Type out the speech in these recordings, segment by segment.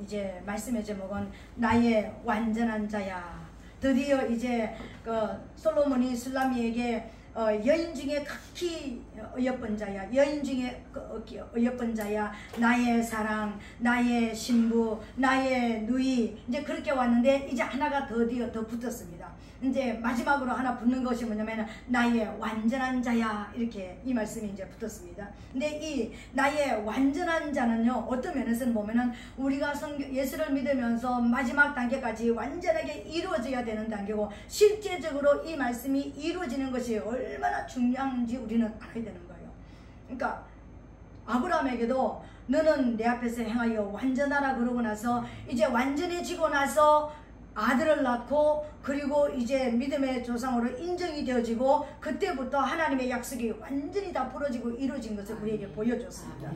이제 말씀의 제목은 나의 완전한 자야. 드디어 이제 그 솔로몬이 술람미에게 여인 중에 극히 어여쁜 자야, 여인 중에 어여쁜 자야, 나의 사랑, 나의 신부, 나의 누이, 이제 그렇게 왔는데 이제 하나가 드디어 더 붙었습니다. 이제 마지막으로 하나 붙는 것이 뭐냐면 나의 완전한 자야, 이렇게 이 말씀이 이제 붙었습니다. 근데 이 나의 완전한 자는요, 어떤 면에서는 보면은 우리가 예수를 믿으면서 마지막 단계까지 완전하게 이루어져야 되는 단계고, 실제적으로 이 말씀이 이루어지는 것이 얼마나 중요한지 우리는 알아야 되는 거예요. 그러니까 아브라함에게도 너는 내 앞에서 행하여 완전하라 그러고 나서 이제 완전해지고 나서 아들을 낳고, 그리고 이제 믿음의 조상으로 인정이 되어지고, 그때부터 하나님의 약속이 완전히 다 풀어지고 이루어진 것을 우리에게 보여줬습니다.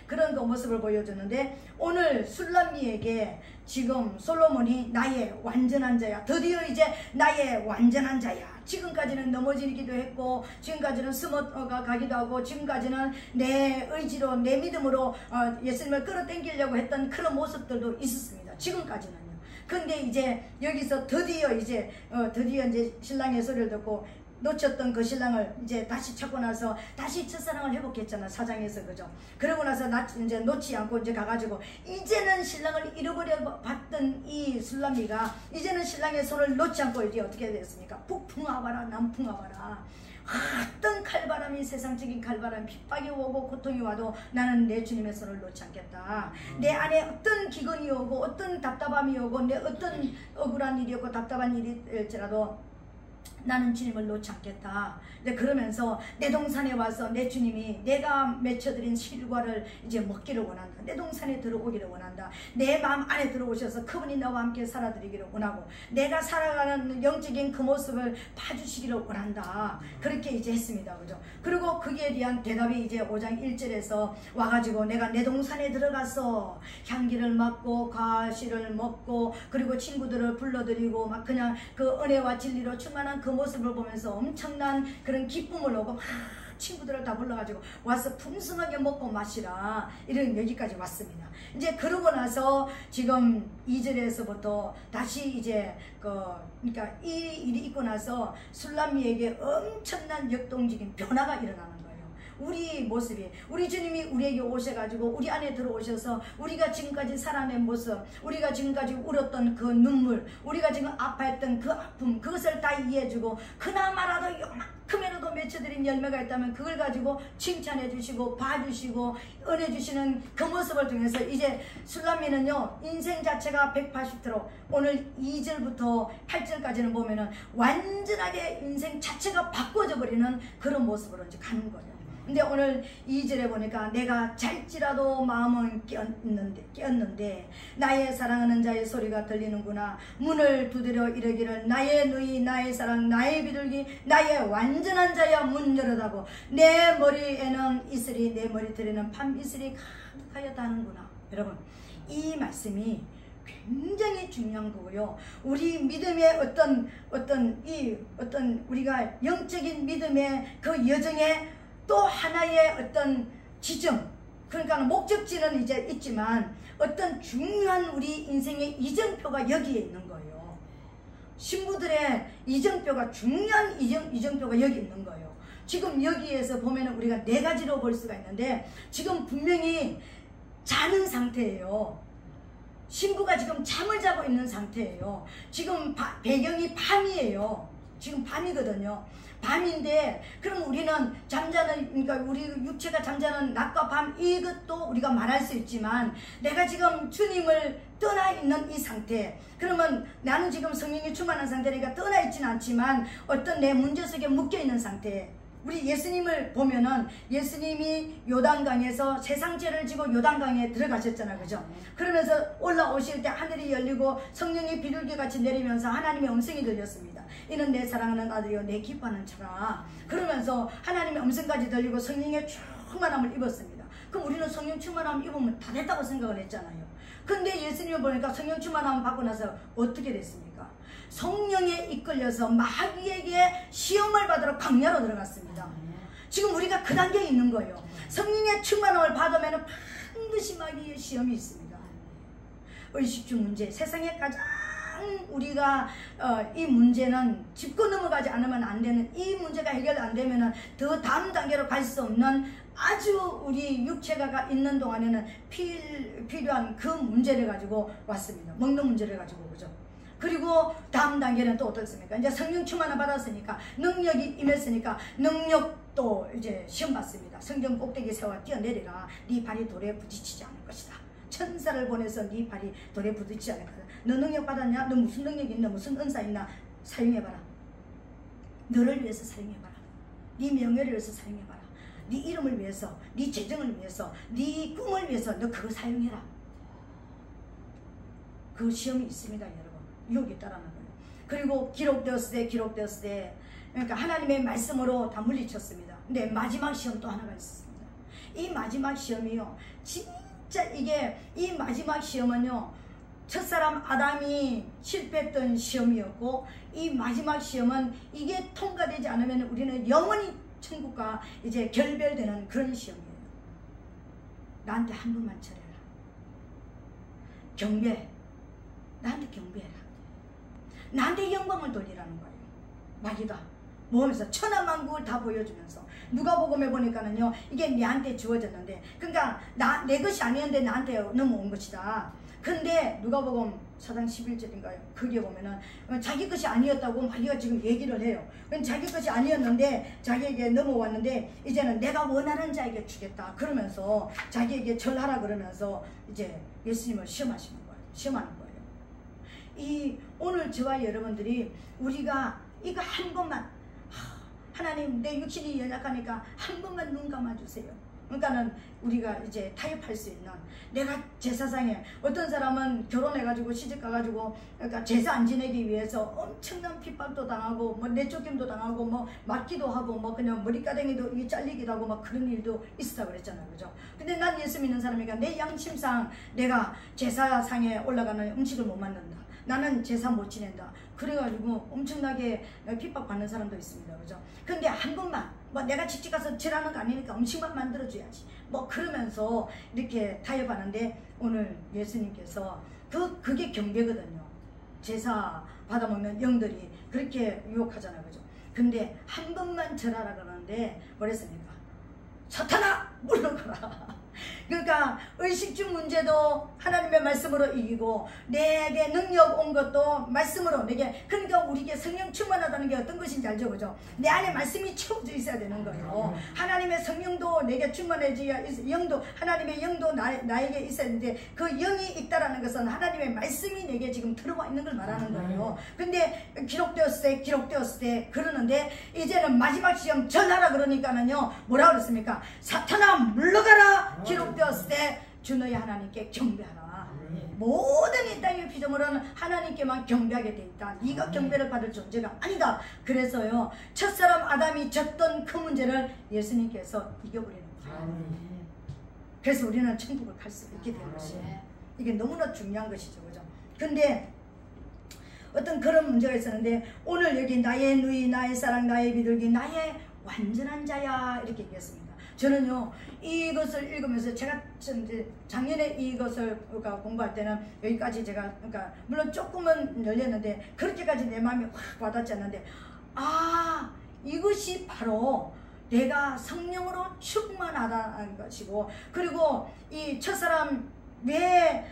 그런 그 모습을 보여줬는데, 오늘 술람미에게 지금 솔로몬이 나의 완전한 자야, 드디어 이제 나의 완전한 자야. 지금까지는 넘어지기도 했고, 지금까지는 숨어가 가기도 하고, 지금까지는 내 의지로, 내 믿음으로 예수님을 끌어당기려고 했던 그런 모습들도 있었습니다. 지금까지는요. 근데 이제 여기서 드디어 이제 신랑의 소리를 듣고 놓쳤던 그 신랑을 이제 다시 찾고 나서 다시 첫사랑을 회복했잖아, 사장에서. 그죠? 그러고 나서 이제 놓지 않고 이제 가가지고 이제는 신랑을 잃어버려 봤던 이 술람미가 이제는 신랑의 손을 놓지 않고 이제 어떻게 됐습니까? 북풍 와봐라, 남풍 와봐라. 어떤 칼바람이, 세상적인 칼바람, 핍박이 오고 고통이 와도 나는 내 주님의 손을 놓지 않겠다. 내 안에 어떤 기근이 오고 어떤 답답함이 오고 내 어떤 억울한 일이 오고 답답한 일일지라도 나는 주님을 놓지 않겠다. 그러면서 내 동산에 와서 내 주님이 내가 맺혀드린 실과를 이제 먹기를 원한다. 내 동산에 들어오기를 원한다. 내 마음 안에 들어오셔서 그분이 나와 함께 살아드리기를 원하고, 내가 살아가는 영적인 그 모습을 봐주시기를 원한다. 그렇게 이제 했습니다. 그죠? 그리고 거기에 대한 대답이 이제 5장 1절에서 와가지고 내가 내 동산에 들어가서 향기를 맡고 과실을 먹고, 그리고 친구들을 불러들이고 막 그냥 그 은혜와 진리로 충만한 그 모습을 보면서 엄청난 그런 기쁨을 오고 막 친구들을 다 불러가지고 와서 풍성하게 먹고 마시라, 이런 여기까지 왔습니다. 이제 그러고 나서 지금 2절에서부터 다시 이제 그러니까 이 일이 있고 나서 술람미에게 엄청난 역동적인 변화가 일어나는 거예요. 우리 모습이, 우리 주님이 우리에게 오셔가지고 우리 안에 들어오셔서 우리가 지금까지 살아낸 모습, 우리가 지금까지 울었던 그 눈물, 우리가 지금 아파했던 그 아픔, 그것을 다 이해해주고, 그나마라도 요만큼이라도 맺혀드린 열매가 있다면 그걸 가지고 칭찬해 주시고 봐주시고 은혜 주시는 그 모습을 통해서 이제 술람미는요, 인생 자체가 180도로 오늘 2절부터 8절까지는 보면은 완전하게 인생 자체가 바꿔져 버리는 그런 모습으로 이제 가는 거예요. 근데 오늘 2절에 보니까 내가 잘지라도 마음은 깨었는데 나의 사랑하는 자의 소리가 들리는구나. 문을 두드려 이르기를 나의 누이, 나의 사랑, 나의 비둘기, 나의 완전한 자야, 문 열어다고. 내 머리에는 이슬이, 내 머리털에는 밤 이슬이 가득하였다는구나. 여러분, 이 말씀이 굉장히 중요한 거고요. 우리 믿음의 어떤 우리가 영적인 믿음의 그 여정에 또 하나의 어떤 지점, 그러니까 목적지는 이제 있지만 어떤 중요한 우리 인생의 이정표가 여기에 있는 거예요. 신부들의 이정표가, 중요한 이정표가 여기 있는 거예요. 지금 여기에서 보면 우리가 4가지로 볼 수가 있는데, 지금 분명히 자는 상태예요. 신부가 지금 잠을 자고 있는 상태예요. 지금 배경이 밤이에요. 지금 밤이거든요. 밤인데, 그럼 우리는 잠자는, 그러니까 우리 육체가 잠자는 낮과 밤, 이것도 우리가 말할 수 있지만, 내가 지금 주님을 떠나 있는 이 상태, 그러면 나는 지금 성령이 충만한 상태니까 떠나 있지는 않지만 어떤 내 문제 속에 묶여 있는 상태. 우리 예수님을 보면은 예수님이 요단강에서 세상 죄를 지고 요단강에 들어가셨잖아요. 그죠? 그러면서 올라오실 때 하늘이 열리고 성령이 비둘기같이 내리면서 하나님의 음성이 들렸습니다. 이는 내 사랑하는 아들이요 내 기뻐하는 자라. 그러면서 하나님의 음성까지 들리고 성령의 충만함을 입었습니다. 그럼 우리는 성령 충만함 입으면 다 됐다고 생각을 했잖아요. 근데 예수님을 보니까 성령 충만함 받고 나서 어떻게 됐습니까? 성령에 이끌려서 마귀에게 시험을 받으러 광야로 들어갔습니다. 지금 우리가 그 단계에 있는 거예요. 성령의 충만함을 받으면 반드시 마귀의 시험이 있습니다. 의식주 문제, 세상에 가장 우리가 이 문제는 짚고 넘어가지 않으면 안 되는, 이 문제가 해결 안 되면 더 다음 단계로 갈 수 없는 아주 우리 육체가 있는 동안에는 필요한 그 문제를 가지고 왔습니다. 먹는 문제를 가지고, 그죠? 그리고 다음 단계는 또 어떻습니까? 이제 성령 충만을 받았으니까, 능력이 임했으니까 능력도 이제 시험 받습니다. 성경 꼭대기 세워 뛰어내리라. 네 발이 돌에 부딪히지 않을 것이다. 천사를 보내서 네 발이 돌에 부딪히지 않을 것이다. 너 능력 받았냐? 너 무슨 능력이 있나? 무슨 은사 있나? 사용해봐라. 너를 위해서 사용해봐라. 네 명예를 위해서 사용해봐라. 네 이름을 위해서, 네 재정을 위해서, 네 꿈을 위해서 너 그거 사용해라. 그 시험이 있습니다, 여러분. 유혹이 있다라는 거예요. 그리고 기록되었을 때 그러니까 하나님의 말씀으로 다 물리쳤습니다. 근데 마지막 시험 또 하나가 있었습니다. 이 마지막 시험이요, 진짜 이 마지막 시험은요, 첫사람 아담이 실패했던 시험이었고, 이 마지막 시험은 이게 통과되지 않으면 우리는 영원히 천국과 이제 결별되는 그런 시험이에요. 나한테 한 번만 절해라. 경배. 나한테 경배해라. 나한테 영광을 돌리라는 거예요. 마귀가 모험에서 천하만국을 다 보여주면서, 누가복음에 보니까는요, 이게 내한테 주어졌는데, 그러니까 내 것이 아니었는데 나한테 넘어온 것이다. 근데 누가복음 4장 11절인가요? 거기에 보면은 자기 것이 아니었다고 마귀가 지금 얘기를 해요. 자기 것이 아니었는데 자기에게 넘어왔는데 이제는 내가 원하는 자에게 주겠다 그러면서 자기에게 절하라 그러면서 이제 예수님을 시험하시는 거예요. 시험하는 거예요. 오늘 저와 여러분들이 우리가 이거 한 번만, 하나님 내 육신이 연약하니까 한 번만 눈 감아주세요. 그러니까는 우리가 이제 타협할 수 있는, 내가 제사상에 어떤 사람은 결혼해가지고 시집가가지고 그러니까 제사 안 지내기 위해서 엄청난 핍박도 당하고 뭐 내쫓김도 당하고 뭐 맞기도 하고 뭐 그냥 머리카락이도 잘리기도 하고 막 그런 일도 있었다고 그랬잖아요, 그죠? 근데 난 예수 믿는 사람이니까 내 양심상 내가 제사상에 올라가는 음식을 못 만든다, 나는 제사 못 지낸다, 그래가지고 엄청나게 핍박받는 사람도 있습니다, 그죠? 근데 한 번만, 뭐 내가 직접 가서 절하는 거 아니니까 음식만 만들어줘야지 뭐 그러면서 이렇게 타협하는데, 오늘 예수님께서 그게 경배거든요. 제사 받아먹는 영들이 그렇게 유혹하잖아요, 그죠? 근데 한 번만 절하라 그러는데 뭐랬습니까? 사탄아 물러가라. 그러니까 의식주 문제도 하나님의 말씀으로 이기고, 내게 능력 온 것도 말씀으로 내게, 그러니까 우리에게 성령 충만하다는 게 어떤 것인지 알죠, 그죠? 내 안에 말씀이 채워져 있어야 되는 거예요. 하나님의 성령도 내게 충만해져야, 영도, 하나님의 영도 나에게 있어야 되는데, 그 영이 있다라는 것은 하나님의 말씀이 내게 지금 들어와 있는 걸 말하는 거예요. 근데 기록되었을 때 그러는데, 이제는 마지막 시험 전하라 그러니까는요, 뭐라 그랬습니까? 사탄아 물러가라. 기록되었을 때 주 너희 하나님께 경배하라. 모든 이 땅의 피조물은 하나님께만 경배하게 돼 있다. 네가 경배를 받을 존재가 아니다. 그래서요, 첫사람 아담이 졌던 그 문제를 예수님께서 이겨버리는 거예요. 그래서 우리는 천국을 갈 수 있게 된 것이에요. 이게 너무나 중요한 것이죠, 그죠? 근데 어떤 그런 문제가 있었는데, 오늘 여기 나의 누이, 나의 사랑, 나의 비둘기, 나의 완전한 자야 이렇게 얘기했습니다. 저는요, 이것을 읽으면서 제가 이제 작년에 이것을 공부할 때는 여기까지 제가, 그러니까 물론 조금은 열렸는데 그렇게까지 내 마음이 확 와닿지 않는데, 이것이 바로 내가 성령으로 충만하다는 것이고, 그리고 이 첫사람 왜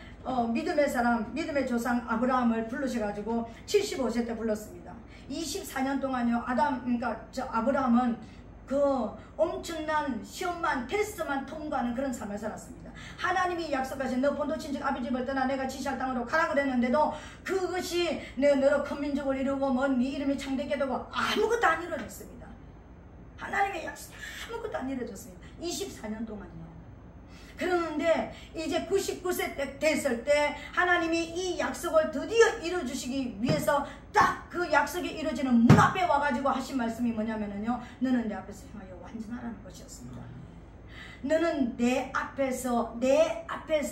믿음의 사람, 믿음의 조상 아브라함을 부르셔가지고 75세 때 불렀습니다. 24년 동안요, 그러니까 저 아브라함은 그 엄청난 시험만, 테스트만 통과하는 그런 삶을 살았습니다. 하나님이 약속하신 너 본토 친척 아비 집을 떠나 내가 지시할 땅으로 가라 그랬는데도 그것이 내가 너로 큰 민족을 이루고 뭐 네 이름이 창대케 되고 아무것도 안 이루어졌습니다. 하나님의 약속 아무것도 안 이루어졌습니다. 24년 동안요. 그러는데 이제 99세 때 됐을 때 하나님이 이 약속을 드디어 이루어주시기 위해서 딱 그 약속이 이루어지는 문 앞에 와가지고 하신 말씀이 뭐냐면요, 너는 내 앞에서 행하여 완전하라는 것이었습니다. 너는 내 앞에서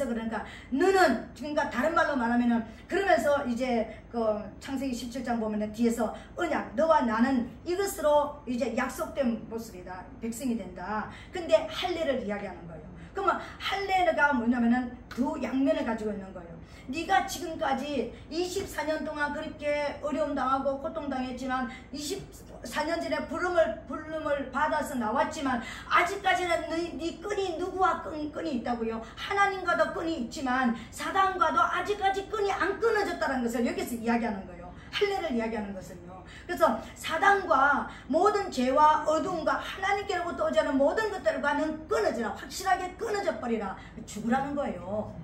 그러니까 너는, 그러니까 다른 말로 말하면은, 그러면서 이제 그 창세기 17장 보면은 뒤에서 언약, 너와 나는 이것으로 이제 약속된 모습이다, 백성이 된다. 근데 할례를 이야기하는 거예요. 그러면 할례가 뭐냐면은 두 양면을 가지고 있는 거예요. 네가 지금까지 24년 동안 그렇게 어려움 당하고 고통 당했지만 24년 전에 부름을 받아서 나왔지만 아직까지는 네 끈이 누구와 끈이 있다고요? 하나님과도 끈이 있지만 사단과도 아직까지 끈이 안 끊어졌다는 것을 여기서 이야기하는 거예요. 할례를 이야기하는 것은요. 그래서 사단과 모든 죄와 어두움과 하나님께로부터 오지 않은 모든 것들과는 끊어지라. 확실하게 끊어져 버리라. 죽으라는 거예요.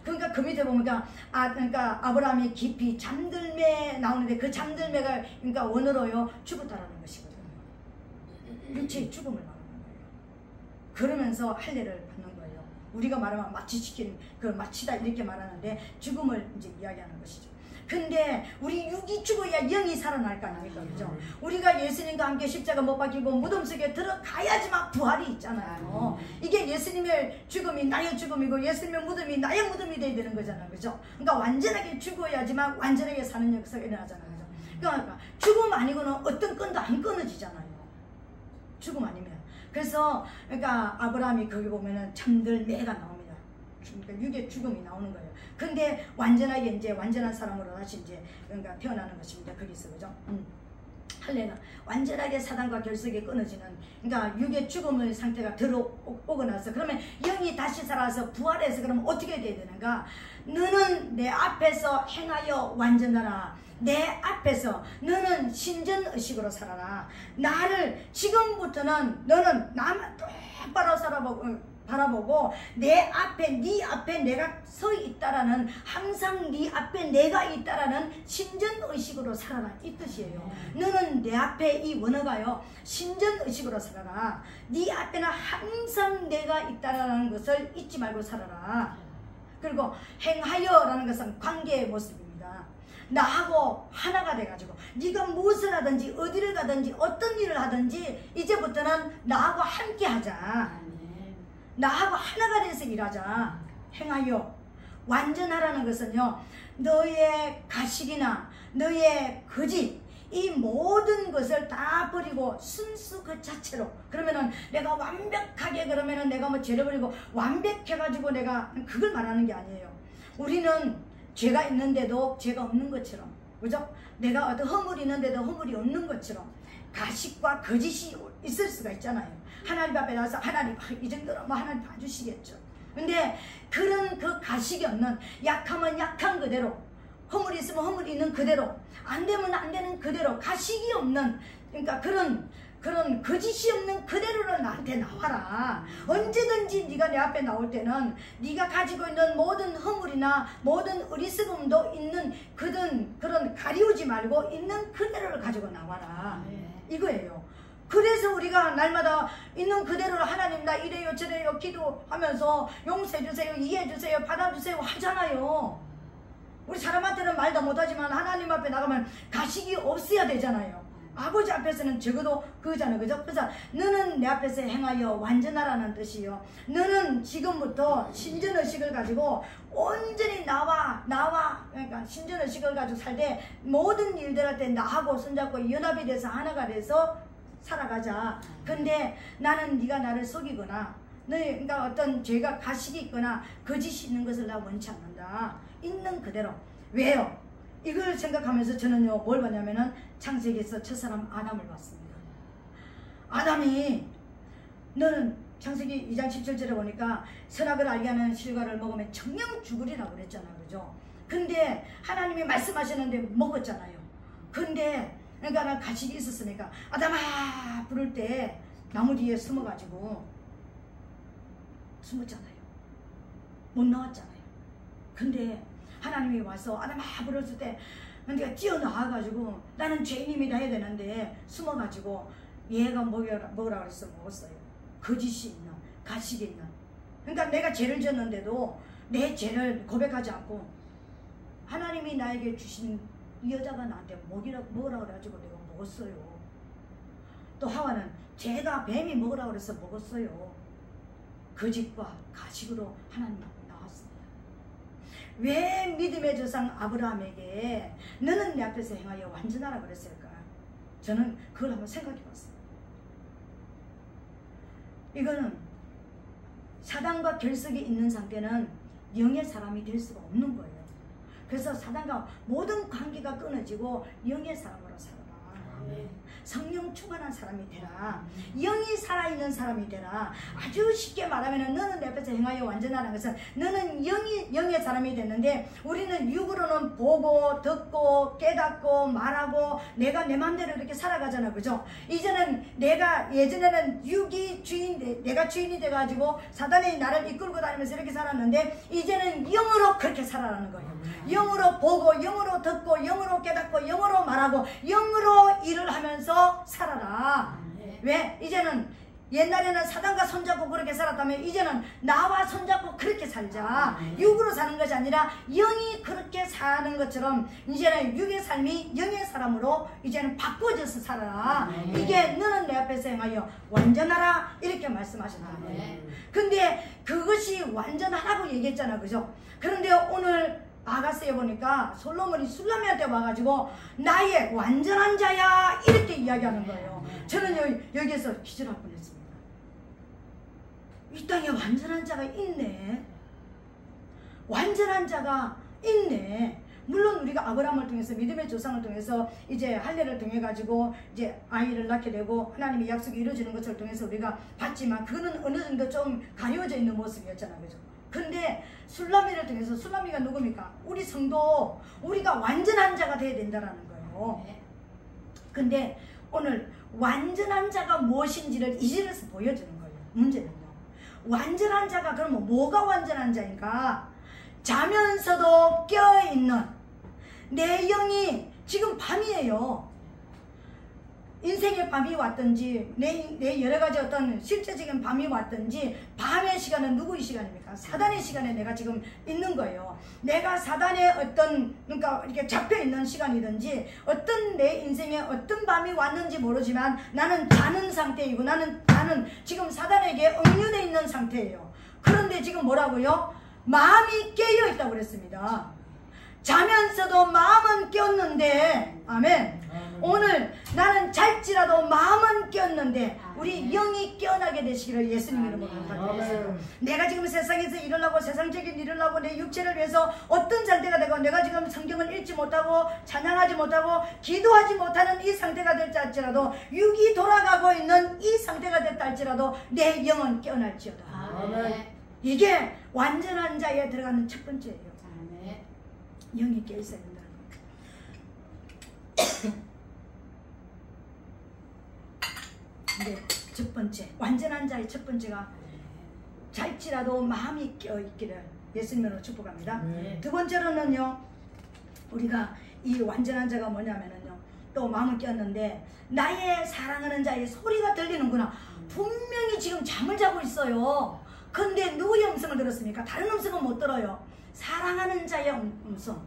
그러니까 그 밑에 보니까 그러니까 아브라함이 깊이 잠들매 나오는데 그 잠들매가 그러니까 원어로요 죽었다라는 것이거든요. 육체의 죽음을 말하는 거예요. 그러면서 할례를 받는 거예요. 우리가 말하면 마취시킨 그 마치다 이렇게 말하는데 죽음을 이제 이야기하는 것이죠. 근데 우리 육이 죽어야 영이 살아날 거 아닙니까? 그죠? 우리가 예수님과 함께 십자가 못 박히고 무덤 속에 들어가야지만 부활이 있잖아요. 이게 예수님의 죽음이 나의 죽음이고 예수님의 무덤이 나의 무덤이 돼야 되는 거잖아요. 그죠? 그러니까 완전하게 죽어야지만 완전하게 사는 역사가 일어나잖아요. 그죠? 그러니까 죽음 아니고는 어떤 끈도 안 끊어지잖아요. 죽음 아니면. 그래서 그러니까 아브라함이 거기 보면은 잠들 매가 나옵니다. 그러니까 육의 죽음이 나오는 거예요. 근데 완전하게 이제 완전한 사람으로 다시 이제 그러니까 태어나는 것입니다. 거기서 그죠? 할례는 완전하게 사단과 결석이 끊어지는 그러니까 육의 죽음의 상태가 들어오고 나서 그러면 영이 다시 살아서 부활해서 그러면 어떻게 돼야 되는가? 너는 내 앞에서 행하여 완전하라. 내 앞에서 너는 신전의식으로 살아라. 나를 지금부터는 너는 나만 똑바로 바라보고 내 앞에 네 앞에 내가 서 있다라는 항상 네 앞에 내가 있다라는 신전의식으로 살아라 이 뜻이에요. 너는 내 앞에 이 원어가요 신전의식으로 살아라. 네 앞에는 항상 내가 있다라는 것을 잊지 말고 살아라. 그리고 행하여라는 것은 관계의 모습입니다. 나하고 하나가 돼가지고 네가 무엇을 하든지 어디를 가든지 어떤 일을 하든지 이제부터는 나하고 함께 하자. 나하고 하나가 돼서 일하자. 행하여 완전하라는 것은요 너의 가식이나 너의 거짓 이 모든 것을 다 버리고 순수 그 자체로 그러면은 내가 완벽하게 그러면은 내가 뭐 죄를 버리고 완벽해가지고 내가 그걸 말하는 게 아니에요. 우리는 죄가 있는데도 죄가 없는 것처럼 그죠? 내가 어떤 허물이 있는데도 허물이 없는 것처럼 가식과 거짓이 있을 수가 있잖아요. 하나님 앞에 나와서 하나님 이 정도로 뭐 하나님 봐주시겠죠. 근데 그런 그 가식이 없는 약하면 약한 그대로 허물이 있으면 허물이 있는 그대로 안 되면 안 되는 그대로 가식이 없는 그러니까 그런 거짓이 없는 그대로는 나한테 나와라. 언제든지 네가 내 앞에 나올 때는 네가 가지고 있는 모든 허물이나 모든 어리석음도 있는 그런 가리우지 말고 있는 그대로를 가지고 나와라. 이거예요. 그래서 우리가 날마다 있는 그대로 하나님 나 이래요 저래요 기도하면서 용서해주세요 이해해주세요 받아주세요 하잖아요. 우리 사람한테는 말도 못하지만 하나님 앞에 나가면 가식이 없어야 되잖아요. 아버지 앞에서는 적어도 그거잖아요. 그죠? 그래서 너는 내 앞에서 행하여 완전하라는 뜻이요. 너는 지금부터 신전의식을 가지고 온전히 나와 그러니까 신전의식을 가지고 살 때 모든 일들할 때 나하고 손잡고 연합이 돼서 하나가 돼서 살아가자. 근데 나는 네가 나를 속이거나 그러니까 어떤 죄가 가식이 있거나 거짓이 있는 것을 나 원치 않는다. 있는 그대로. 왜요? 이걸 생각하면서 저는요 뭘 봤냐면은 창세기에서 첫사람 아담을 봤습니다. 아담이 너는 창세기 2장 17절에 보니까 선악을 알게 하는 실과를 먹으면 정녕 죽으리라고 그랬잖아요. 그죠? 근데 하나님이 말씀하셨는데 먹었잖아요. 근데 그러니까 가식이 있었으니까 아담아 부를 때 나무 뒤에 숨어가지고 숨었잖아요. 못 나왔잖아요. 근데 하나님이 와서 아담아 부르실 때 내가 뛰어나와가지고 나는 죄인임이다 해야 되는데 숨어가지고 얘가 먹으라 그래서 먹었어요. 거짓이 있는 가식이 있는 그러니까 내가 죄를 졌는데도 내 죄를 고백하지 않고 하나님이 나에게 주신 이 여자가 나한테 먹으라 그래가지고 내가 먹었어요. 또 하와는 죄가 뱀이 먹으라 그래서 먹었어요. 거짓과 가식으로 하나님 앞에 나왔습니다. 왜 믿음의 조상 아브라함에게 너는 내 앞에서 행하여 완전하라 그랬을까? 저는 그걸 한번 생각해 봤어요. 이거는 사단과 결석이 있는 상태는 영의 사람이 될 수가 없는 거예요. 그래서 사단과 모든 관계가 끊어지고 영의 사람으로 살아라. 성령 충만한 사람이 되라. 영이 살아있는 사람이 되라. 아주 쉽게 말하면 너는 내 앞에서 행하여 완전하는 것은 너는 영의 사람이 됐는데, 우리는 육으로는 보고 듣고 깨닫고 말하고 내가 내 마음대로 이렇게 살아가잖아. 그죠? 이제는 예전에는 육이 내가 주인이 돼가지고 사단이 나를 이끌고 다니면서 이렇게 살았는데, 이제는 영으로 그렇게 살아가는 거예요. 영으로 보고 영으로 듣고 영으로 깨닫고 영으로 말하고 영으로 일을 하면서 살아라. 왜? 이제는 옛날에는 사단과 손잡고 그렇게 살았다면 이제는 나와 손잡고 그렇게 살자. 육으로 사는 것이 아니라 영이 그렇게 사는 것처럼 이제는 육의 삶이 영의 사람으로 이제는 바꿔져서 살아라. 이게 너는 내 앞에서 행하여 완전하라, 이렇게 말씀하신다. 근데 그것이 완전하라고 얘기했잖아. 그죠? 그런데 오늘 아가스에 보니까 솔로몬이 술라미한테 와가지고 나의 완전한 자야, 이렇게 이야기하는 거예요. 저는 여기에서 기절할 뻔했습니다. 이 땅에 완전한 자가 있네. 완전한 자가 있네. 물론 우리가 아브라함을 통해서, 믿음의 조상을 통해서 이제 할례를 통해 가지고 이제 아이를 낳게 되고 하나님의 약속이 이루어지는 것을 통해서 우리가 봤지만, 그거는 어느 정도 좀 가려져 있는 모습이었잖아요. 그죠? 근데 술라미를 통해서, 술라미가 누굽니까? 우리 성도, 우리가 완전한 자가 돼야 된다라는 거예요. 근데 오늘 완전한 자가 무엇인지를 이 절에서 보여주는 거예요. 문제는요, 완전한 자가 그러면 뭐가 완전한 자인가? 자면서도 깨어있는 내 영이, 지금 밤이에요. 인생의 밤이 왔든지 내 여러가지 어떤 실제적인 밤이 왔든지, 밤의 시간은 누구의 시간입니까? 사단의 시간에 내가 지금 있는 거예요. 내가 사단의 어떤, 그러니까 이렇게 잡혀있는 시간이든지, 어떤 내 인생에 어떤 밤이 왔는지 모르지만 나는 자는 상태이고, 나는 지금 사단에게 응유되어 있는 상태예요. 그런데 지금 뭐라고요? 마음이 깨어있다고 그랬습니다. 자면서도 마음은 깼는데, 아멘. 오늘 나는 잘지라도 마음은 깼는데 우리 영이 깨어나게 되시기를 예수님 이름으로 부탁드립니다. 내가 지금 세상에서 일어나고 세상적인 일을 하고 내 육체를 위해서 어떤 상태가 되고, 내가 지금 성경을 읽지 못하고 찬양하지 못하고 기도하지 못하는 이 상태가 될지 할지라도, 육이 돌아가고 있는 이 상태가 됐다 할지라도 내 영은 깨어날지어다. 이게 완전한 자에 들어가는 첫 번째예요. 영이 깨어있어야 된다는 거. 근데 첫 번째, 완전한 자의 첫 번째가 잘지라도 마음이 깨어있기를 예수님으로 축복합니다. 두 번째로는요, 우리가 이 완전한 자가 뭐냐면은요, 또 마음을 깨었는데 나의 사랑하는 자의 소리가 들리는구나. 분명히 지금 잠을 자고 있어요. 근데 누구의 음성을 들었습니까? 다른 음성은 못 들어요. 사랑하는 자의 음성,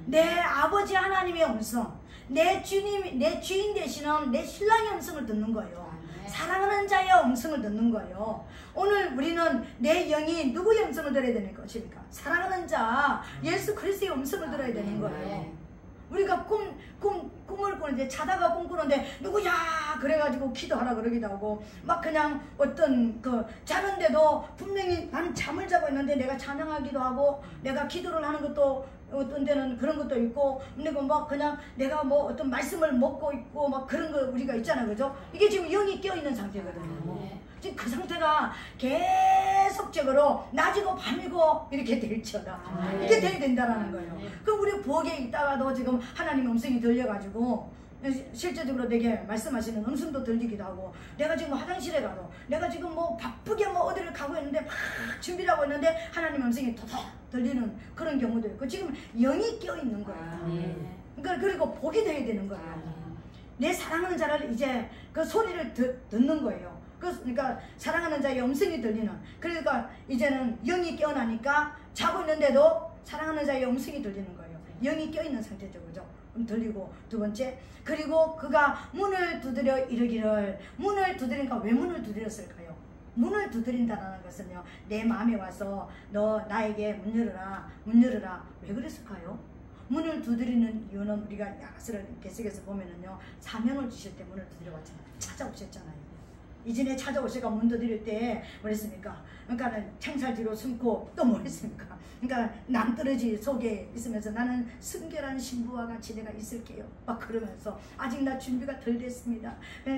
내 아버지 하나님의 음성, 내 주인 되시는 내 신랑의 음성을 듣는 거예요. 사랑하는 자의 음성을 듣는 거예요. 오늘 우리는 내 영이 누구의 음성을 들어야 되는 것입니까? 사랑하는 자 예수 그리스도의 음성을 들어야 되는 거예요. 우리가 꿈을 꾸는데, 자다가 꿈 꾸는데 누구야 그래가지고 기도하라 그러기도 하고, 막 그냥 어떤 자는데도 분명히 나는 잠을 자고 있는데 내가 찬양하기도 하고, 내가 기도를 하는 것도 어떤 데는 그런 것도 있고, 그리고 막 그냥 내가 뭐 어떤 말씀을 먹고 있고 막 그런 거 우리가 있잖아요. 그죠? 이게 지금 영이 깨어있는 상태거든요. 지금 그 상태가 계속적으로 낮이고 밤이고 이렇게 될지어다. 이렇게 돼야 된다는 거예요. 그럼 우리 부엌에 있다가도 지금 하나님 음성이 들려가지고 실제적으로 내게 말씀하시는 음성도 들리기도 하고, 내가 지금 화장실에 가도, 내가 지금 뭐 바쁘게 뭐 어디를 가고 있는데 막 준비를 하고 있는데 하나님 음성이 토독 들리는 그런 경우도 있고, 지금 영이 껴있는 거예요. 그러니까 그리고 보게 돼야 되는 거예요. 내 사랑하는 자를 이제 그 소리를 듣는 거예요. 그러니까 사랑하는 자의 음성이 들리는, 그러니까 이제는 영이 깨어나니까 자고 있는데도 사랑하는 자의 음성이 들리는 거예요. 영이 껴있는 상태죠. 그죠? 들리고, 두 번째, 그리고 그가 문을 두드려 이르기를. 문을 두드리니까 왜 문을 두드렸을까요? 문을 두드린다는 것은요, 내 마음에 와서 너 나에게 문 열어라, 문 열어라. 왜 그랬을까요? 문을 두드리는 이유는 우리가 야스를 계속해서 보면은요, 사명을 주실 때 문을 두드려 왔잖아요. 찾아오셨잖아요. 이전에 찾아오시가 문 두드릴 때 뭐랬습니까? 그러니까는 창살지로 숨고 또 뭐랬습니까? 그러니까 남떨어지 속에 있으면서 나는 순결한 신부와 같이 내가 있을게요. 막 그러면서 아직 나 준비가 덜 됐습니다.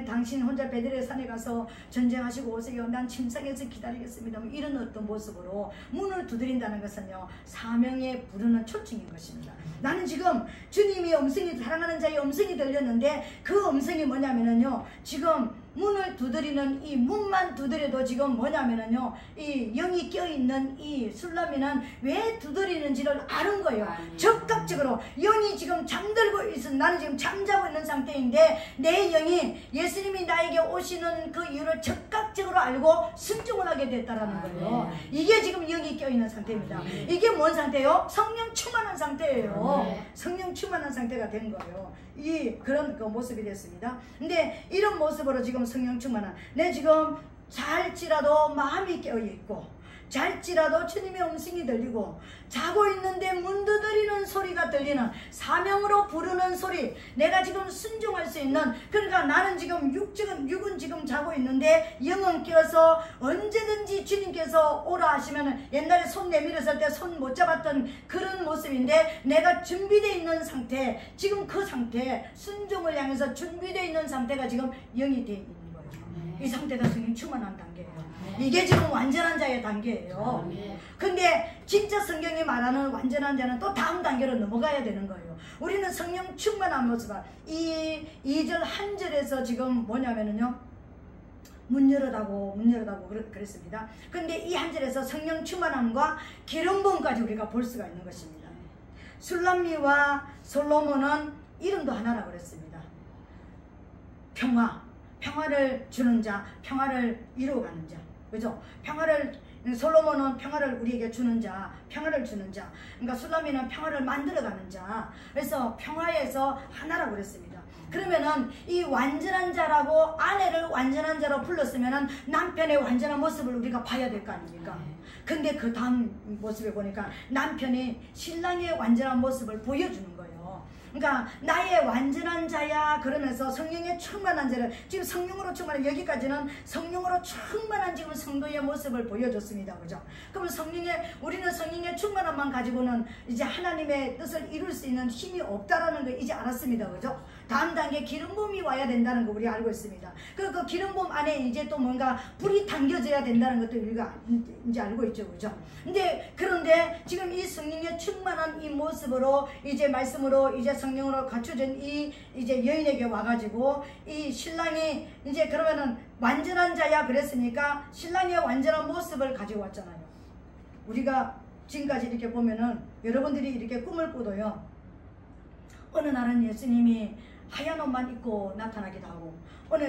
당신 혼자 베들레 산에 가서 전쟁하시고 오세요. 난 침상에서 기다리겠습니다. 뭐 이런 어떤 모습으로 문을 두드린다는 것은요, 사명에 부르는 초청인 것입니다. 나는 지금 주님이 음성이, 사랑하는 자의 음성이 들렸는데 그 음성이 뭐냐면은요, 지금 문을 두드리는 이 문만 두드려도 지금 뭐냐면은요, 이 영이 껴있는 이 술람이는 왜 두드리는지를 아는 거예요. 적극적으로 영이 지금 잠들고 있어. 나는 지금 잠자고 있는 상태인데 내 영이 예수님이 나에게 오시는 그 이유를 적극적으로 알고 순종을 하게 됐다라는 거예요. 이게 지금 영이 껴있는 상태입니다. 이게 뭔 상태예요? 성령 충만한 상태예요. 성령 충만한 상태가 된 거예요. 그런 그 모습이 됐습니다. 근데 이런 모습으로 지금 성령 충만한, 내 지금 잘지라도 마음이 깨어있고 잘지라도 주님의 음성이 들리고 자고 있는데 문 두드리는 소리가 들리는, 사명으로 부르는 소리, 내가 지금 순종할 수 있는, 그러니까 나는 지금 육은 지금 자고 있는데 영은 깨어서 언제든지 주님께서 오라 하시면, 옛날에 손 내밀었을 때 손 못 잡았던 그런 모습인데 내가 준비되어 있는 상태, 지금 그 상태, 순종을 향해서 준비되어 있는 상태가 지금 영이 되어 있는 거예요. 이 상태가 성령 충만한 단계예요. 이게 지금 완전한 자의 단계예요. 근데 진짜 성경이 말하는 완전한 자는 또 다음 단계로 넘어가야 되는 거예요. 우리는 성령 충만한 모습을, 이 2절 한 절에서 지금 뭐냐면은요, 문 열어다고 그랬습니다. 근데 이 한 절에서 성령 충만함과 기름 부음까지 우리가 볼 수가 있는 것입니다. 술람미와 솔로몬은 이름도 하나라고 그랬습니다. 평화를 주는 자, 평화를 이루어가는 자, 그죠? 솔로몬은 평화를 우리에게 주는 자, 평화를 주는 자. 그러니까 술람미는 평화를 만들어가는 자. 그래서 평화에서 하나라고 그랬습니다. 그러면은 이 완전한 자라고, 아내를 완전한 자로 불렀으면은 남편의 완전한 모습을 우리가 봐야 될 거 아닙니까? 근데 그 다음 모습에 보니까 남편이 신랑의 완전한 모습을 보여주는 거예요. 그러니까 나의 완전한 자야 그러면서 성령의 충만한 자를, 지금 성령으로 충만한, 여기까지는 성령으로 충만한 지금 성도의 모습을 보여줬습니다. 그죠? 그러면 우리는 성령의 충만함만 가지고는 이제 하나님의 뜻을 이룰 수 있는 힘이 없다라는 걸 이제 알았습니다. 그죠? 다음 단계 기름 부음이 와야 된다는 거 우리 알고 있습니다. 그 기름 부음 안에 이제 또 뭔가 불이 당겨져야 된다는 것도 우리가 이제 알고 있죠. 그죠? 그런데 지금 이 성령의 충만한 이 모습으로 이제 말씀으로 이제 성령으로 갖춰진 이제 여인에게 와가지고 이 신랑이 이제 그러면은 완전한 자야 그랬으니까 신랑의 완전한 모습을 가지고 왔잖아요. 우리가 지금까지 이렇게 보면은 여러분들이 이렇게 꿈을 꾸도요, 어느 날은 예수님이 하얀 옷만 입고 나타나기도 하고,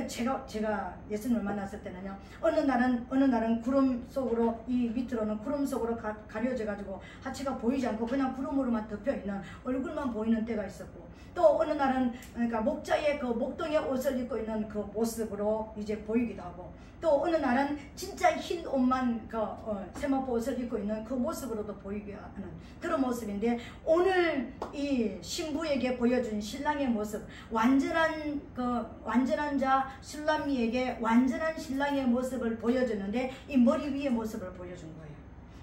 제가 예수님을 만났을 때는요, 어느 날은 구름 속으로, 이 밑으로는 구름 속으로 가려져 가지고 하체가 보이지 않고 그냥 구름으로만 덮여 있는 얼굴만 보이는 때가 있었고, 또 어느 날은 그러니까 목자의 그 목동의 옷을 입고 있는 그 모습으로 이제 보이기도 하고, 또 어느 날은 진짜 흰 옷만 세마포 옷을 입고 있는 그 모습으로도 보이게 하는 그런 모습인데, 오늘 이 신부에게 보여준 신랑의 모습, 완전한 자 술람미에게 완전한 신랑의 모습을 보여줬는데, 이 머리 위의 모습을 보여준 거예요.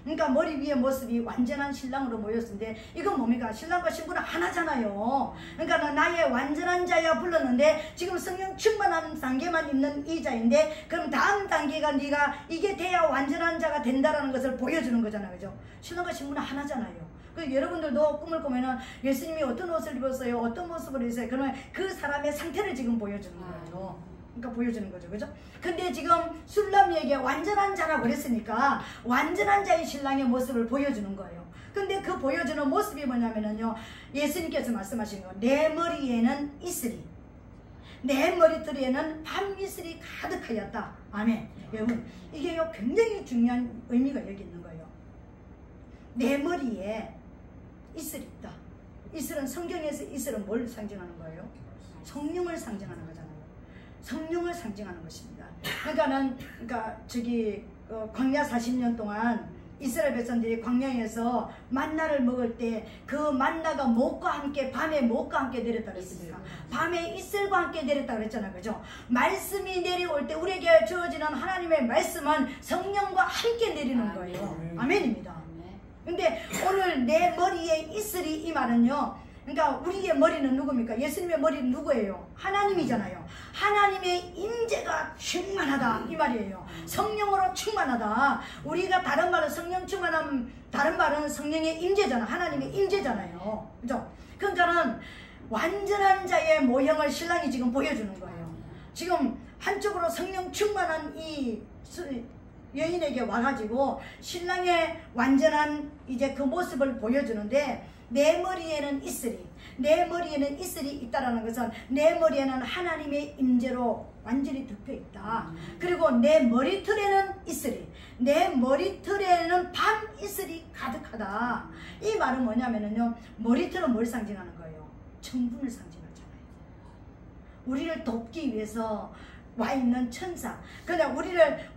그러니까 머리 위의 모습이 완전한 신랑으로 보였는데, 이건 뭡니까? 신랑과 신부는 하나잖아요. 그러니까 나의 완전한 자야 불렀는데 지금 성령 충만한 단계만 있는 이 자인데, 그럼 다음 단계가 네가 이게 돼야 완전한 자가 된다라는 것을 보여주는 거잖아요. 그죠? 신랑과 신부는 하나잖아요. 여러분들도 꿈을 꾸면은 예수님이 어떤 옷을 입었어요, 어떤 모습을 했어요, 그러면 그 사람의 상태를 지금 보여주는 거예요. 그러니까 보여주는 거죠. 그죠? 근데 지금 술람미에게 완전한 자라고 그랬으니까 완전한 자의 신랑의 모습을 보여주는 거예요. 근데 그 보여주는 모습이 뭐냐면요, 예수님께서 말씀하신 거, 내 머리에는 이슬이, 내 머리털에는 밤이슬이 가득하였다. 아멘. 여러분, 이게요 굉장히 중요한 의미가 여기 있는 거예요. 내 머리에 이슬이 있다. 이슬은, 성경에서 이슬은 뭘 상징하는 거예요? 성령을 상징하는 거잖아요. 성령을 상징하는 것입니다. 그러니까 광야 40년 동안 이스라엘 백성들이 광야에서 만나를 먹을 때 그 만나가 목과 함께 밤에 목과 함께 내렸다 그랬습니까? 밤에 이슬과 함께 내렸다 그랬잖아요. 그죠? 말씀이 내려올 때 우리에게 주어지는 하나님의 말씀은 성령과 함께 내리는 거예요. 아멘입니다. 근데 오늘 내 머리에 이슬이 이 말은요, 그러니까 우리의 머리는 누굽니까? 예수님의 머리는 누구예요? 하나님이잖아요. 하나님의 임재가 충만하다 이 말이에요. 성령으로 충만하다. 우리가 다른 말은 성령 충만함, 다른 말은 성령의 임재잖아. 하나님의 임재잖아요. 그죠? 그러니까는 완전한 자의 모형을 신랑이 지금 보여주는 거예요. 지금 한쪽으로 성령 충만한 이 여인에게 와가지고 신랑의 완전한 이제 그 모습을 보여주는데, 내 머리에는 이슬이, 내 머리에는 이슬이 있다라는 것은 내 머리에는 하나님의 임재로 완전히 덮여 있다. 그리고 내 머리털에는 이슬이, 내 머리털에는 밤 이슬이 가득하다. 이 말은 뭐냐면요, 머리털은 뭘 상징하는 거예요? 천군을 상징하잖아요. 우리를 돕기 위해서 와 있는 천사, 그냥 우리를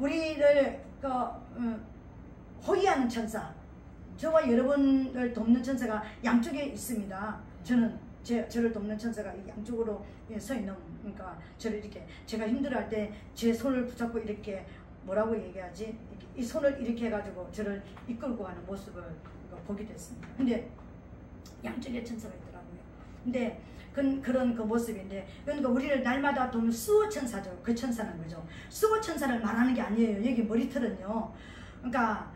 호위하는 천사, 저와 여러분을 돕는 천사가 양쪽에 있습니다. 저는 저를 돕는 천사가 양쪽으로 서 있는, 그러니까 저를 이렇게, 제가 힘들어할 때 제 손을 붙잡고 이렇게, 뭐라고 얘기하지? 이렇게 이 손을 이렇게 해가지고 저를 이끌고 가는 모습을 보게 됐습니다. 근데 양쪽에 천사가 있더라고요. 근데 그런 그 모습인데, 그러니까 우리를 날마다 돕는 수호 천사죠. 그 천사는 거죠. 수호 천사를 말하는 게 아니에요. 여기 머리털은요, 그러니까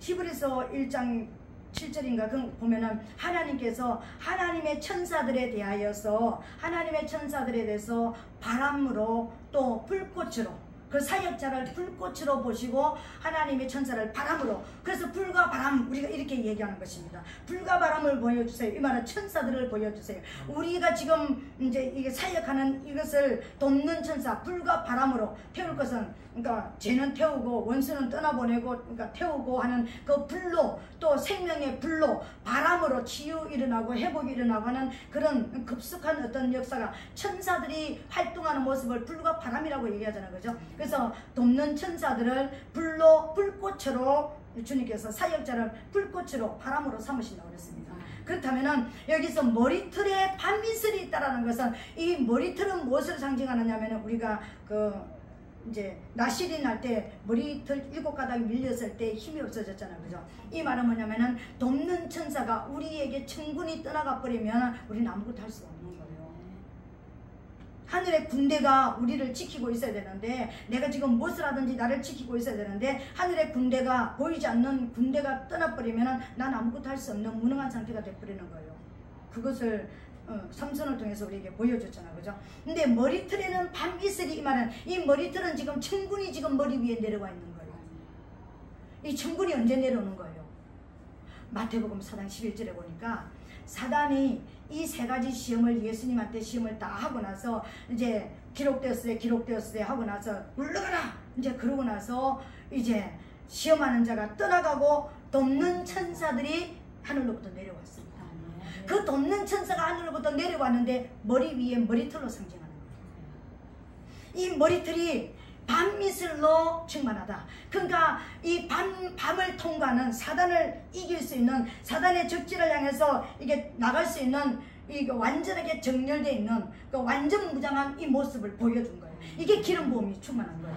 히브리서 1장 7절인가 그 보면은 하나님께서 하나님의 천사들에 대하여서, 하나님의 천사들에 대해서 바람으로 또 불꽃으로, 그 사역자를 불꽃으로 보시고 하나님의 천사를 바람으로, 그래서 불과 바람, 우리가 이렇게 얘기하는 것입니다. 불과 바람을 보여주세요. 이 말은 천사들을 보여주세요. 우리가 지금 이제 이게 사역하는 이것을 돕는 천사, 불과 바람으로 태울 것은, 그러니까 죄는 태우고 원수는 떠나보내고, 그러니까 태우고 하는 그 불로, 또 생명의 불로, 바람으로 치유 일어나고 회복이 일어나고 하는 그런 급속한 어떤 역사가, 천사들이 활동하는 모습을 불과 바람이라고 얘기하잖아요. 그죠? 그래서 돕는 천사들을 불로, 불꽃으로, 주님께서 사역자를 불꽃으로, 바람으로 삼으신다고 그랬습니다. 그렇다면은 여기서 머리털에 밤이슬이 있다라는 것은, 이 머리털은 무엇을 상징하느냐면은, 우리가 이제 나실이 날 때 머리털 7가닥 밀렸을 때 힘이 없어졌잖아요. 그죠? 이 말은 뭐냐면은, 돕는 천사가 우리에게 천군이 떠나가 버리면 우리는 아무것도 할 수가 없는 거예요. 하늘의 군대가 우리를 지키고 있어야 되는데, 내가 지금 무엇을 하든지 나를 지키고 있어야 되는데, 하늘의 군대가, 보이지 않는 군대가 떠나버리면 난 아무것도 할 수 없는 무능한 상태가 돼버리는 거예요. 그것을 삼손을 통해서 우리에게 보여줬잖아요. 그죠? 근데 머리털에는 밤이슬이, 이 말은, 이 머리털은 지금 천군이 지금 머리 위에 내려와 있는 거예요. 이 천군이 언제 내려오는 거예요? 마태복음 4장 11절에 보니까 사단이 이 세 가지 시험을, 예수님한테 시험을 다 하고 나서, 이제 기록되었으되 하고 나서 물러가라, 이제 그러고 나서 이제 시험하는 자가 떠나가고 돕는 천사들이 하늘로부터 내려왔습니다. 그 돕는 천사가 하늘로부터 내려왔는데 머리 위에 머리털로 상징하는 거예요. 이 머리털이 밤이슬로 충만하다. 그러니까 이 밤을 통과하는, 사단을 이길 수 있는, 사단의 적지를 향해서 이게 나갈 수 있는, 이거 완전하게 정렬되어 있는 그 완전 무장한 이 모습을 보여준 거예요. 이게 기름 부음이 충만한 거예요.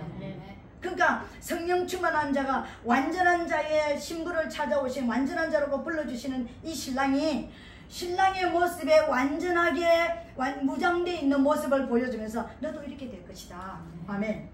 그러니까 성령 충만한 자가, 완전한 자의 신부를 찾아오신 완전한 자라고 불러주시는 이 신랑의 모습에 완전하게 무장되어 있는 모습을 보여주면서 너도 이렇게 될 것이다. 아멘.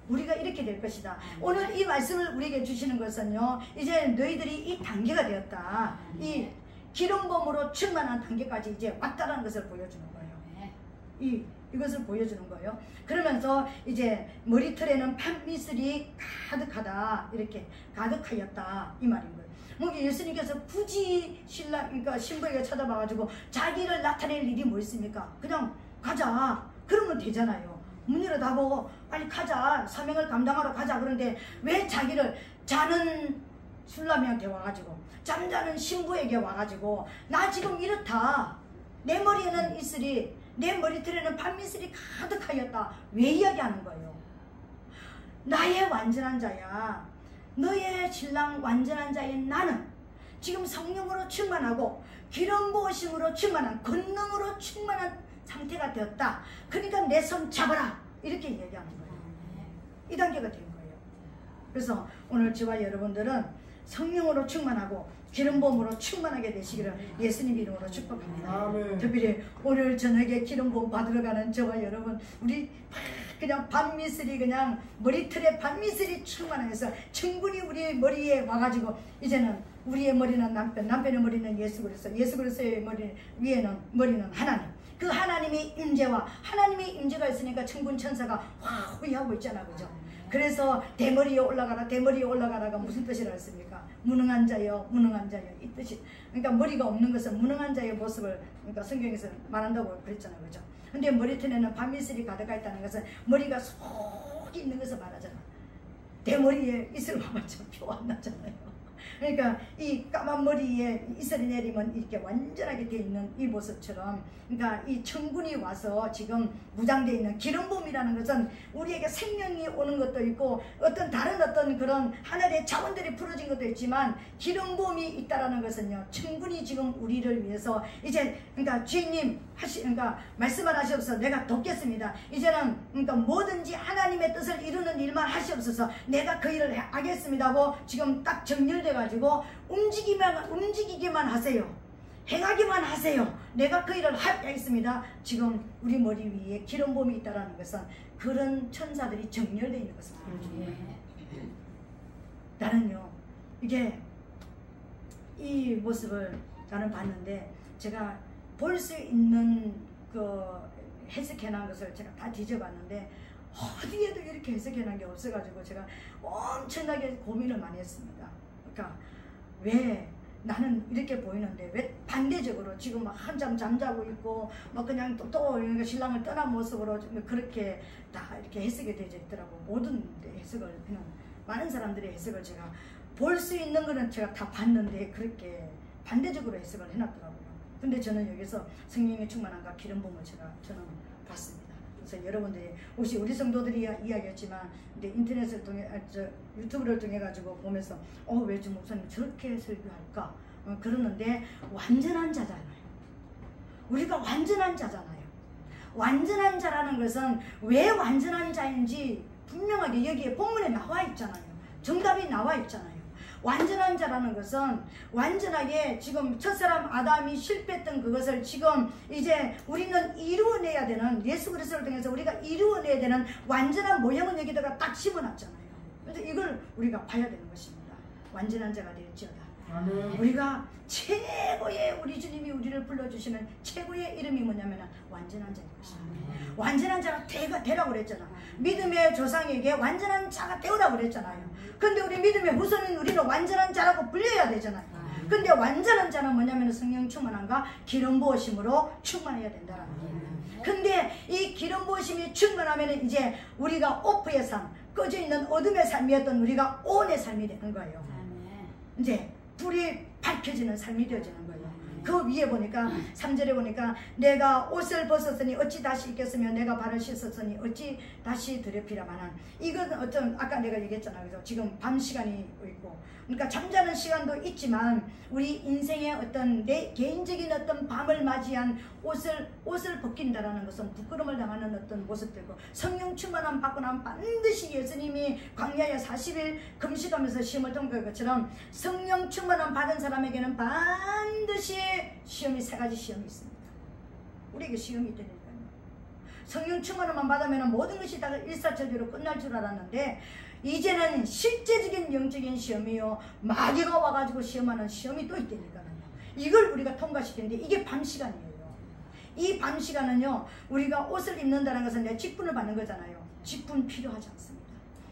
우리가 이렇게 될 것이다. 오늘 이 말씀을 우리에게 주시는 것은요, 이제 너희들이 이 단계가 되었다. 이 기름범으로 충만한 단계까지 이제 왔다라는 것을 보여주는 거예요. 이것을 보여주는 거예요. 그러면서 이제 머리털에는 밤이슬이 가득하다, 이렇게 가득하였다, 이 말인 거예요. 뭐 예수님께서 굳이 그러니까 신부에게 찾아봐가지고 자기를 나타낼 일이 뭐 있습니까? 그냥 가자, 그러면 되잖아요. 문 열어 닫고 빨리 가자, 사명을 감당하러 가자. 그런데 왜 자기를, 자는 술라미한테 와가지고, 잠자는 신부에게 와가지고, 나 지금 이렇다, 내 머리에는 이슬이, 내 머리털에는 밤이슬이 가득하였다, 왜 이야기하는 거예요? 나의 완전한 자야, 너의 신랑 완전한 자인 나는 지금 성령으로 충만하고 기름 부으심으로 충만한 권능으로 충만한 상태가 되었다. 그러니까 내 손 잡아라. 이렇게 얘기하는 거예요. 이 단계가 된 거예요. 그래서 오늘 저와 여러분들은 성령으로 충만하고 기름 부음으로 충만하게 되시기를 예수님 이름으로 축복합니다. 아멘. 특별히 오늘 저녁에 기름 부음 받으러 가는 저와 여러분, 우리 그냥 반미슬이 그냥 머리털에 반미슬이 충만해서 충분히 우리 머리에 와가지고 이제는 우리의 머리는 남편의 머리는 예수 그리스도, 예수 그리스도의 머리 위에는 머리는 하나님. 그 하나님의 임재와 하나님의 임재가 있으니까 천군 천사가 화휘하고 있잖아, 그죠? 그래서 대머리에 올라가라가 무슨 뜻이라 했습니까? 무능한 자여, 무능한 자여, 이 뜻이. 그러니까 머리가 없는 것은 무능한 자의 모습을 그러니까 성경에서 말한다고 그랬잖아요, 그죠? 근데 머리털에는 반미슬이 가득가 있다는 것은 머리가 속이 있는 것을 말하잖아. 대머리에 이슬 와봤자 표 안 나잖아요. 그러니까 이 까만 머리에 이슬이 내리면 이렇게 완전하게 되어 있는 이 모습처럼, 그러니까 이 천군이 와서 지금 무장되어 있는 기름 부음이라는 것은 우리에게 생명이 오는 것도 있고 어떤 다른 어떤 그런 하늘의 자원들이 풀어진 것도 있지만, 기름 부음이 있다라는 것은요, 천군이 지금 우리를 위해서 이제 그러니까 주인님 그러니까 말씀을 하시옵소서. 내가 돕겠습니다. 이제는 그러니까 뭐든지 하나님의 뜻을 이루는 일만 하시옵소서. 내가 그 일을 하겠습니다 하고 지금 딱 정렬돼 가지고 움직이기만 하세요. 행하기만 하세요. 내가 그 일을 하겠습니다. 지금 우리 머리 위에 기름 부음이 있다라는 것은 그런 천사들이 정렬되어 있는 것입니다. 나는요, 이게 이 모습을 나는 봤는데, 제가 볼 수 있는 그 해석해놓은 것을 제가 다 뒤져봤는데 어디에도 이렇게 해석해놓은 게 없어가지고 제가 엄청나게 고민을 많이 했습니다. 그러니까 왜 나는 이렇게 보이는데 왜 반대적으로 지금 막 한참 잠자고 있고 막 그냥 또 신랑을 떠난 모습으로 그렇게 다 이렇게 해석이 되어 있더라고. 모든 해석을 그냥 많은 사람들의 해석을 제가 볼 수 있는 거는 제가 다 봤는데 그렇게 반대적으로 해석을 해놨더라고요. 근데 저는 여기서 성령의 충만함과 기름 부음을 저는 봤습니다. 그래서 여러분들이 혹시 우리 성도들이 이야기했지만 근데 인터넷을 통해 유튜브를 통해 가지고 보면서 왜 주 목사님 저렇게 설교할까 그러는데, 완전한 자잖아요. 우리가 완전한 자잖아요. 완전한 자라는 것은 왜 완전한 자인지 분명하게 여기에 본문에 나와 있잖아요. 정답이 나와 있잖아요. 완전한 자라는 것은 완전하게 지금 첫사람 아담이 실패했던 그것을 지금 이제 우리는 이루어내야 되는, 예수 그리스도를 통해서 우리가 이루어내야 되는 완전한 모형은 여기다가 딱 심어놨잖아요. 그래서 이걸 우리가 봐야 되는 것입니다. 완전한 자가 될지어다. 우리가 최고의 우리 주님이 우리를 불러주시는 최고의 이름이 뭐냐면 완전한 자인 것입니다. 완전한 자가 되라고 그랬잖아. 믿음의 조상에게 완전한 자가 되오라고 그랬잖아요. 근데 우리 믿음의 후손인 우리는 완전한 자라고 불려야 되잖아요. 근데 완전한 자는 뭐냐면 성령 충만함과 기름 부으심으로 충만해야 된다는 거예요. 근데 이 기름 부으심이 충만하면 이제 우리가 오프의 삶, 꺼져 있는 어둠의 삶이었던 우리가 온의 삶이 되는 거예요. 이제 불이 밝혀지는 삶이 되어지는 거예요. 그 위에 보니까 3절에 보니까 내가 옷을 벗었으니 어찌 다시 입겠으며 내가 발을 씻었으니 어찌 다시 더럽히라마는, 이건 어떤 아까 내가 얘기했잖아요. 그래서 지금 밤 시간이 있고 그러니까 잠자는 시간도 있지만 우리 인생의 어떤 내 개인적인 어떤 밤을 맞이한 옷을 벗긴다라는 것은 부끄러움을 당하는 어떤 모습들고, 성령 충만함 받고 나면 반드시 예수님이 광야에 40일 금식하면서 시험을 통과한 것처럼 성령 충만함 받은 사람에게는 반드시 시험이 3가지 시험이 있습니다. 우리에게 시험이 되니까요. 성령 충만함만 받으면 모든 것이 다 일사천리로 끝날 줄 알았는데 이제는 실제적인 영적인 시험이요, 마귀가 와가지고 시험하는 시험이 또 있다니까요. 이걸 우리가 통과시키는데 이게 밤 시간이에요. 이 밤 시간은요, 우리가 옷을 입는다는 것은 내 직분을 받는 거잖아요. 직분 필요하지 않습니다.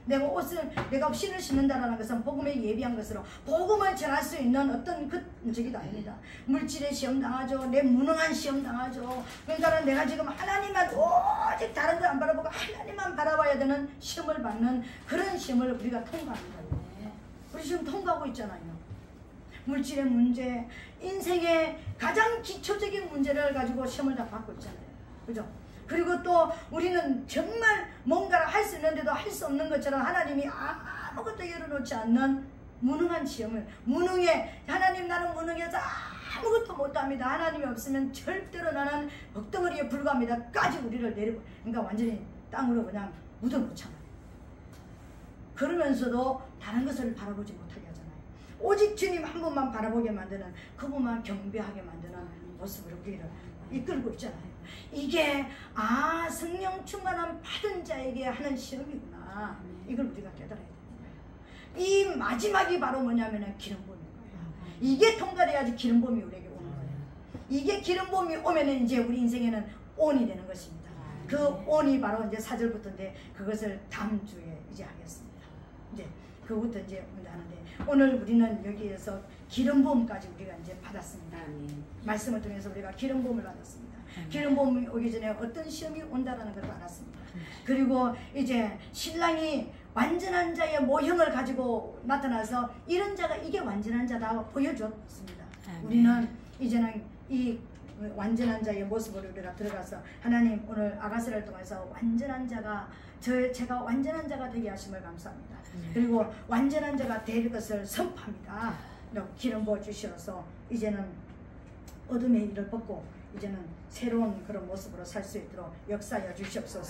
내가 신을 신는다는 것은 복음에 예비한 것으로 복음을 전할 수 있는 어떤 저기도 아닙니다. 물질의 시험 당하죠. 내 무능한 시험 당하죠. 그러니까 내가 지금 하나님만 오직 다른 걸 안 바라보고 하나님만 바라봐야 되는 시험을 받는 그런 시험을 우리가 통과하는 거예요. 우리 지금 통과하고 있잖아요. 물질의 문제, 인생의 가장 기초적인 문제를 가지고 시험을 다 받고 있잖아요. 그죠? 그리고 또 우리는 정말 뭔가를 할 수 있는데도 할 수 없는 것처럼 하나님이 아무것도 열어놓지 않는 무능한 시험을, 무능해, 하나님 나는 무능해서 아무것도 못합니다, 하나님이 없으면 절대로 나는 벅덩어리에 불과합니다 까지 우리를 내리고, 그러니까 완전히 땅으로 그냥 묻어놓잖아요. 그러면서도 다른 것을 바라보지 못하게 하잖아요. 오직 주님 한 분만 바라보게 만드는, 그분만 경배하게 만드는 모습으로 우리를 이끌고 있잖아요. 이게 성령 충만함 받은 자에게 하는 시험이구나, 이걸 우리가 깨달아야 됩니다. 이 마지막이 바로 뭐냐면은 기름붐인 거예요. 이게 통과돼야지 기름붐이 우리에게 오는 거예요. 이게 기름붐이 오면은 이제 우리 인생에는 온이 되는 것입니다. 그 온이 바로 이제 4절부터인데, 그것을 다음 주에 이제 하겠습니다. 이제 그것부터 이제 하는데, 오늘 우리는 여기에서 기름부음까지 우리가 이제 받았습니다. 말씀을 통해서 우리가 기름부음을 받았습니다. 기름부음이 오기 전에 어떤 시험이 온다라는 걸 알았습니다. 그리고 이제 신랑이 완전한 자의 모형을 가지고 나타나서 이런 자가 이게 완전한 자다 보여줬습니다. 우리는 이제는 이 완전한 자의 모습으로 우리가 들어가서, 하나님 오늘 아가서를 통해서 완전한 자가, 제가 완전한 자가 되게 하심을 감사합니다. 그리고 완전한 자가 될 것을 선포합니다. 기름 부어 주시어서 이제는 어둠의 일을 벗고 이제는 새로운 그런 모습으로 살 수 있도록 역사하여 주시옵소서.